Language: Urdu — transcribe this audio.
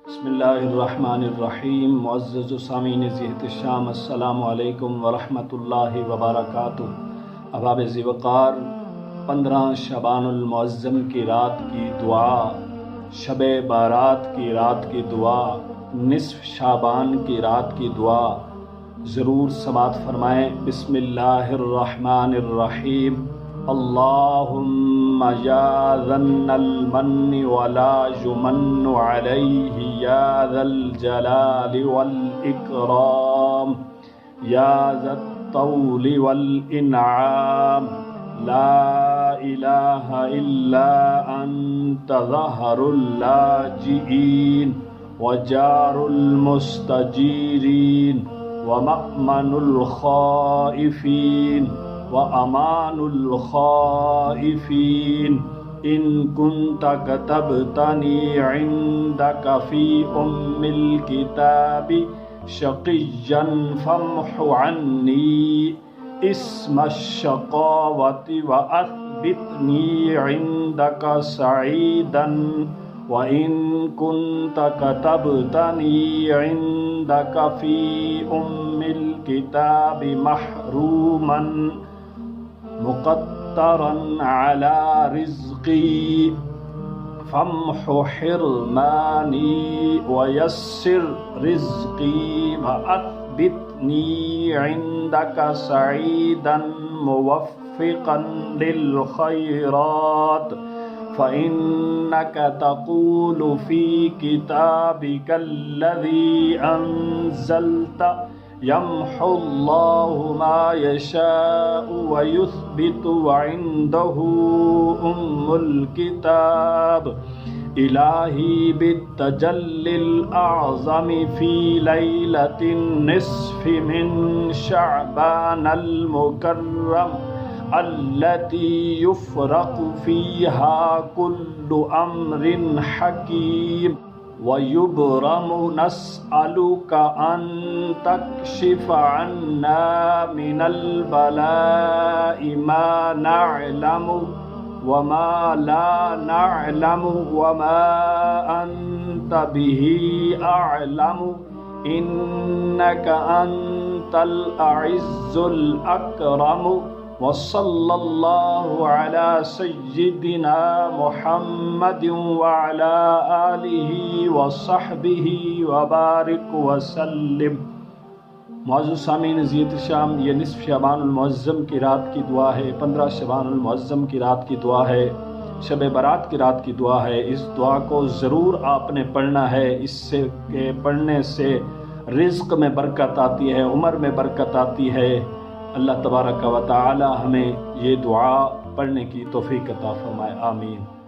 بسم اللہ الرحمن الرحیم۔ معزز سامعین ذی احتشام، السلام علیکم ورحمۃ اللہ وبرکاتہ۔ احباب ذی وقار، 15 شعبان المعظم کی رات کی دعا، شب بارات کی رات کی دعا، نصف شعبان کی رات کی دعا ضرور سماعت فرمائیں۔ بسم اللہ الرحمن الرحیم۔ اللہم یا ذن المن ولا یمن علیہ یا ذا الجلال والاکرام یا ذا الطول والانعام لا الہ الا انت ظہر اللاجئین وجار المستجیرین ومأمن الخائفین وَأَمَانُ الْخَائِفِينَ إِن كُنْتَ كَتَبْتَنِي عِندَكَ فِي أُمِّ الْكِتَابِ شَقِيًّا فَامْحُ عَنِّي اسْمَ الشَّقَاوَةِ وَأَثْبِتْنِي عِندَكَ سَعِيدًا وَإِن كُنْتَ كَتَبْتَنِي عِندَكَ فِي أُمِّ الْكِتَابِ مَحْرُومًا مقترا على رزقي فامح حرماني ويسر رزقي وأثبتني عندك سعيدا موفقا للخيرات فإنك تقول في كتابك الذي أنزلت يمحو الله ما يشاء ويثبت وعنده الكتاب إلهي بالتجلي الأعظم في ليلة النصف من شعبان المكرم التي يفرق فيها كل أمر حكيم وَيُبْرَمُ نَسْأَلُكَ أَن تَكْشِفَ عَنَّا مِنَ الْبَلَاءِ مَا نَعْلَمُ وَمَا لَا نَعْلَمُ وَمَا أَنْتَ بِهِ أَعْلَمُ إِنَّكَ أَنْتَ الْأَعِزُّ الْأَكْرَمُ وصلی اللہ علی سیدنا محمد وعلی آلہ وصحبہ وبارک وسلم۔ معزز سامعین ذی احتشام، یہ نصف شعبان المعظم کی رات کی دعا ہے، 15 شعبان المعظم کی رات کی دعا ہے، شب برات کی رات کی دعا ہے۔ اس دعا کو ضرور آپ نے پڑھنا ہے، اس سے کے پڑھنے سے رزق میں برکت آتی ہے، عمر میں برکت آتی ہے۔ اللہ تبارک و تعالی ہمیں یہ دعا پڑھنے کی توفیق عطا فرمائے، آمین۔